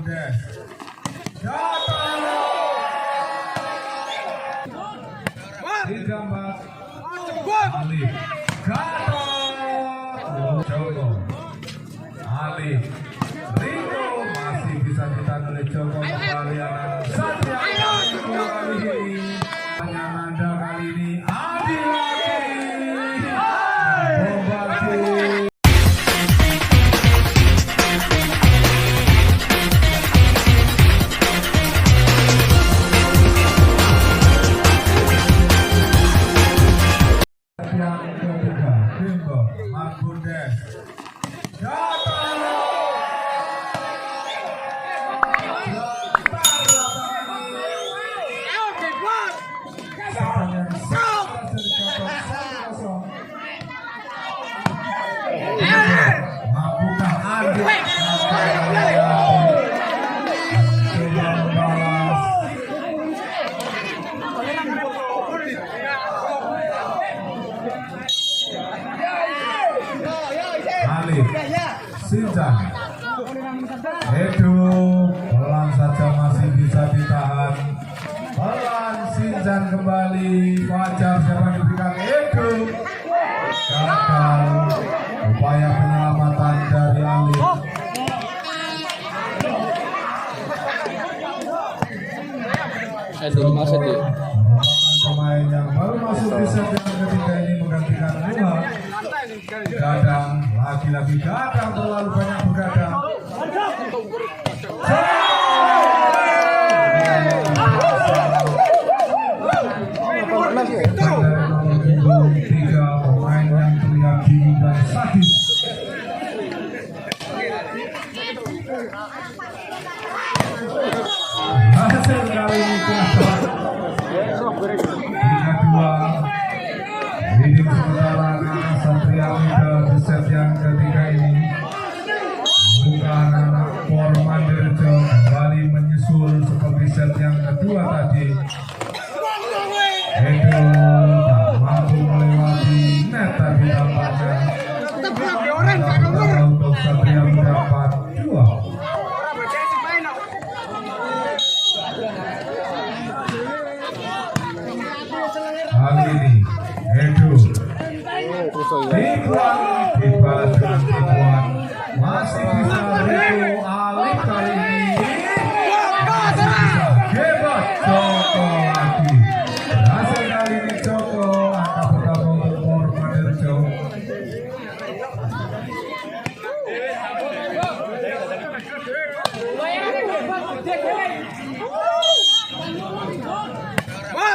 Mahfudes datang digambar Ali Gatot Joko Ali Ringo masih bisa ditahan oleh Joko kembali anak Satria kali ini Nanda kali ini Adi lagi membantu yang ketiga Bimbo Mahfudes datang mampukah Adi coba membalas Ali Sinjan Edo pelan saja masih bisa ditahan pelan Sinjan kembali wajar siapa diberikan Edo gagal upaya penyelamatan dari Ali pemain yang baru masuk di set yang ketiga ini menggantikan Nuha Gadang lagi-lagi Gadang terlalu banyak begadang tiga pemain yang terlihat gigi dan sadis hasil kali ini tiga dua leading sementara anak Satria Muda di set yang ketiga ini bukan anak Pormandirjo kembali menyusul seperti set yang kedua tadi Edo tak mampu melewati net tadi tampaknya untuk Satria mendapat dua kali ini Edo dibuang dibalas dengan dibuang masih bisa Edo Ali kali ini masih bisa hebat Joko lagi hasil kali ini Joko angka pertama untuk Pormandirjo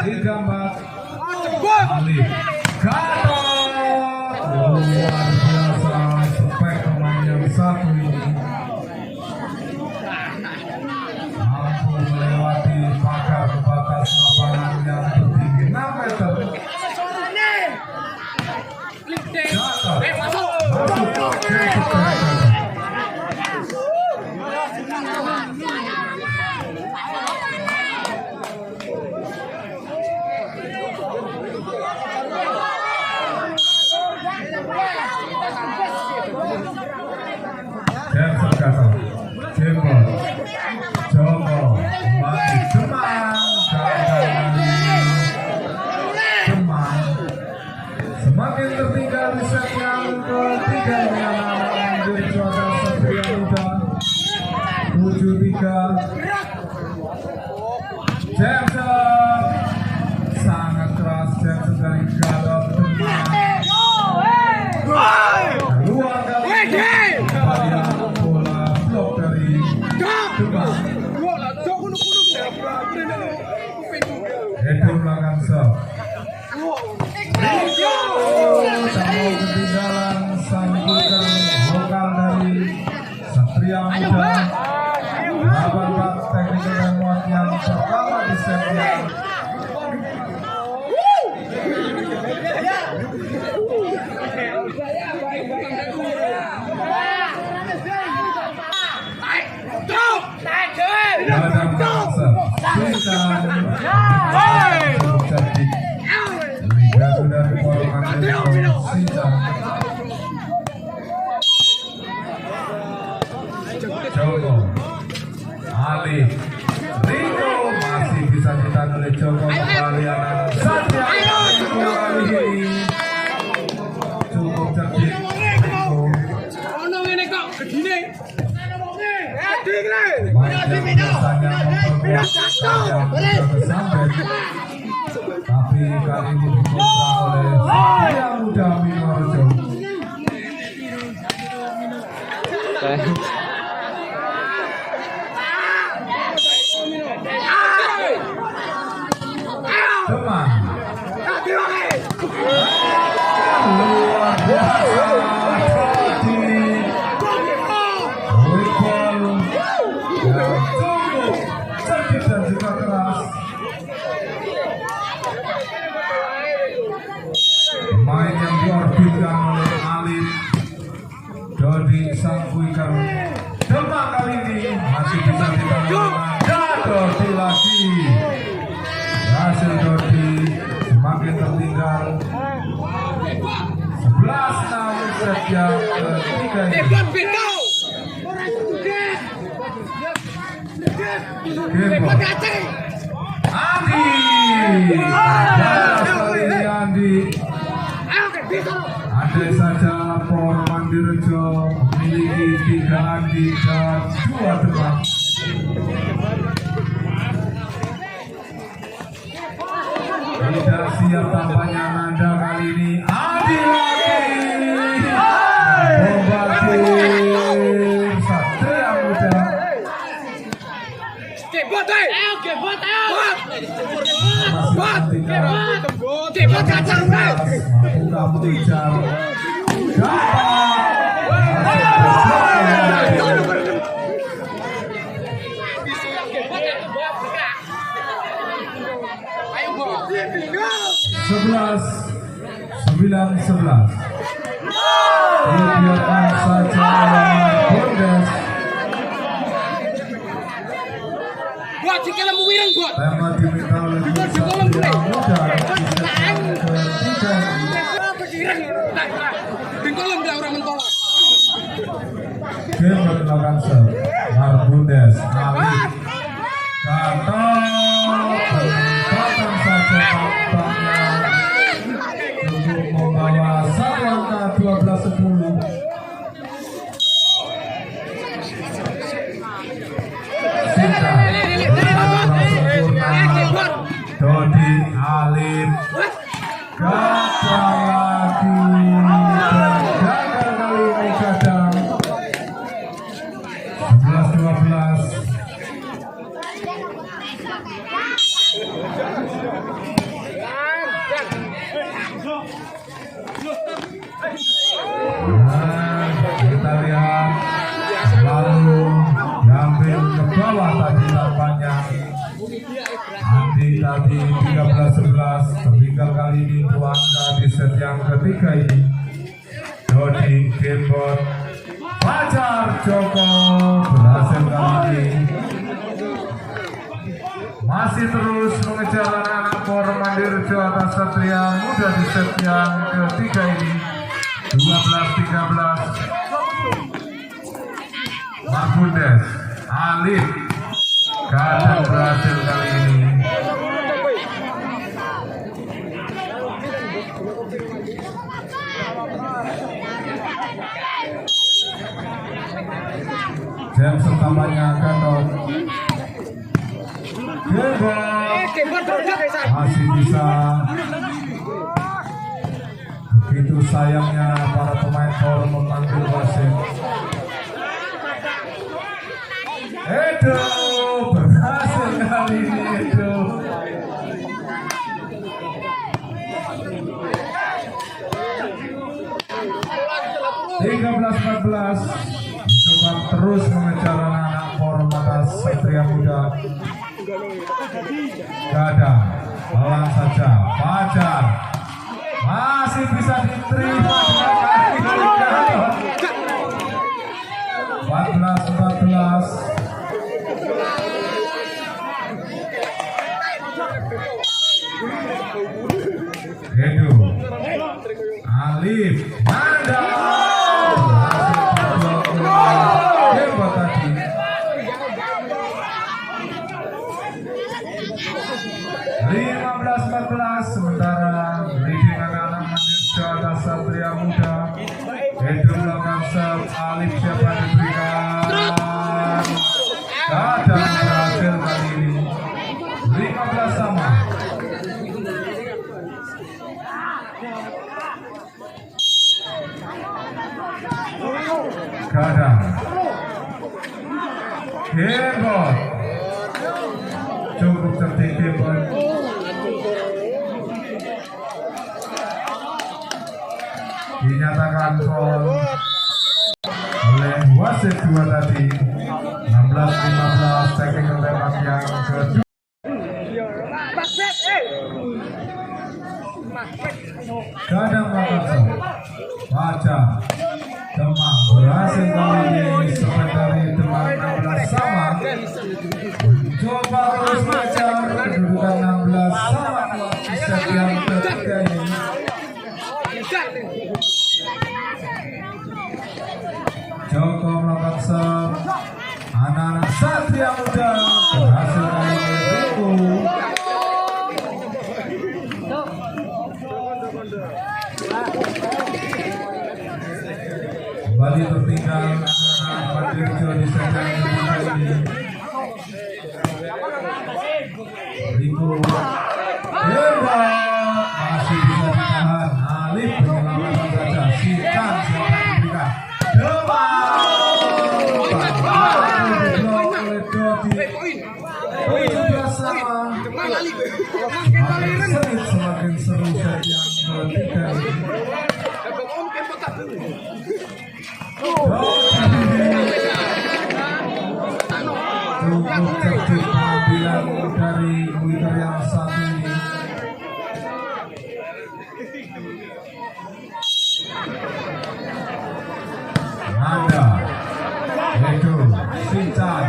digambar Ali Gatot luar biasa spek pemain yang satu ini mampu melewati pagar batas lapangan yang tertinggi 6 meter Gatot masuk Jackson Gatot Jempol Joko kembali Demang Demang semakin tertinggal di set yang ketiga ini anak-anak Anjir Cuaca Satria Muda 7-3 Jackson sangat keras Jackson dari Gatot Demang keluar kali bola blok dari Demang Edo belakang serve tak mau ketinggalan sambutan lokal dari Satria Muda melakukan teknik dan muat yang pertama di set yang Joko Ali Riko masih bisa ditahan oleh Joko kembali anak Satria kali ini cukup cerdik Riko banyak biasanya memperkuat sampai tapi kali ini dikontra oleh Satria Muda Minorejo. Teman luar biasa di Wikol yang cukup cerdik dan juga keras. Pemain yang diorbitkan oleh Alif Dodi sang winger Demak kali ini masih bisa ditangani Dodi lagi. Hasil Dodi semakin tertinggal 11-6 set yang ketiga ini. Andi Andi andai saja Por Mandirejo memiliki 3 Andi dan 2 Demak. Tidak siap tampaknya Nanda kali ini. Adi lagi Bombardir Satria Muda. Sebelas 9-11. Dibiarkan saja Bondes. Tema diminta oleh Satria Muda game berlawan serve Marbundes Ali Kantong datang saja tampaknya untuk membawa satu angka 12-10. Dodi Alif gagal lagi dan gagal kali ini kadang 11-12. Nah, kita lihat lalu diambil ke bawah tadi tampaknya Andi tadi 13-11 tertinggal kali ini 2 angka di set yang ketiga ini. Dodi Kebot Fajar Joko berhasil kali ini masih terus mengejar anak-anak Por Mandirejo atas Satria Muda di set yang ketiga ini 12-13. Marbundes Alif kadang berhasil kali ini. Jam pertamanya Gatot Gebot masih bisa. Begitu sayangnya para pemain Por memanggil wasit. Edo berhasil kali ini Edo. (13-14) coba terus mengejar anak-anak Por atas Satria Muda. Gadang lawan saja Fajar masih bisa diterima dengan kaki dari Gatot. 14-14. Edo Alif Nanda Kadang Kebot cukup cerdik Kebot. Dinyatakan gol oleh wasit 2 tadi. 16-15 technical tembak yang kedua. Kadang Makassar baca Demak berhasil kali ini sementara Demak 16 sama. Coba terus mengejar kedudukan 16 sama di set yang ketiga ini. Joko Makassar, anak-anak Satria Muda berhasil kali ini Riku. Kembali tertinggal anak-anak Padirjo di set yang kedua ini. Riku hebat, masih bisa ditahan. Alif menyelamatkan saja. Sikan siapa diberikan. Diblok oleh Dodi. Sudah sama. Semakin sengit, semakin seru set yang ketiga ini. Cukup cerdik pengambilan dari winger yang satu ini. Nanda Edo Sincan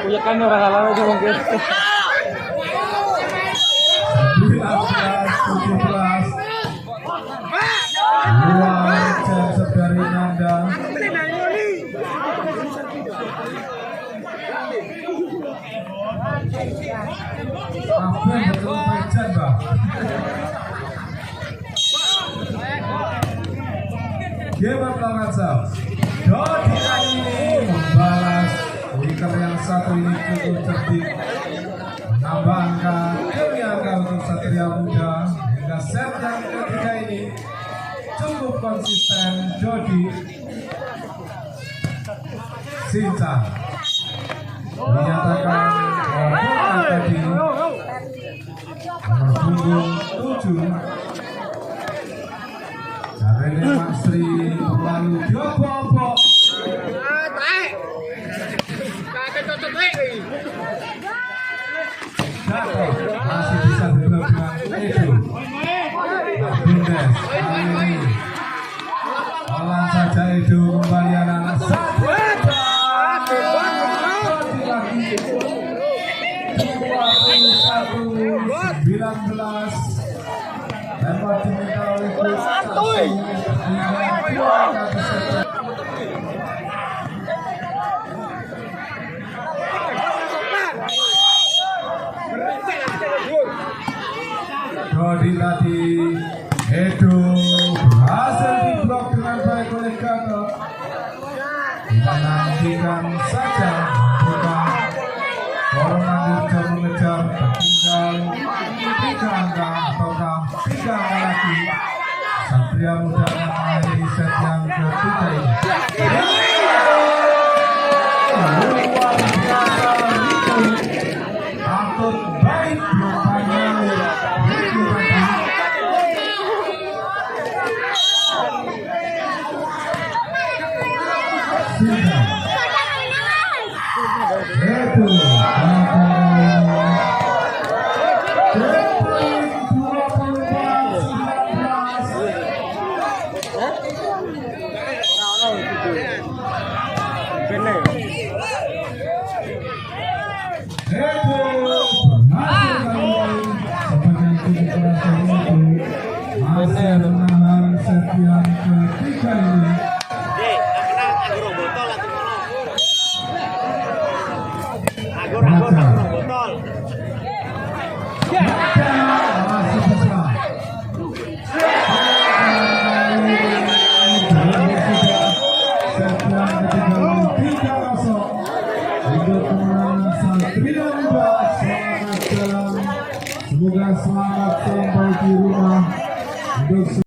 Kuya kamera kalau dia mungkin. 19-17 dua jam dari Nanda. Apa yang betul pecan bah? Gimana Makassar? Dodi kali ini membalas. Winger yang satu ini cukup cerdik, menambah angka demi angka untuk Satria Muda. Hingga set yang ketiga ini cukup konsisten. Dodi Sincan dinyatakan bola tadi nomor punggung 7 Karene Masri lalu diobok-obok. Masih bisa diblok dengan Edo. Bundes kali ini olah saja Edo kembali anak-anak lagi 21-19 lempar diminta oleh Dodi tadi Edo berhasil diblok dengan baik oleh Gatot. Kita nantikan saja bukan Corona Dirjo mengejar tertinggal 3 angka ataukah 3 angka lagi. Satria Muda mengakhiri set yang ketiga ini. Luar biasa Rico, takut baik rupanya. Masih menahan set yang ketiga ini. Masih besar. selamat sampai di rumah untuk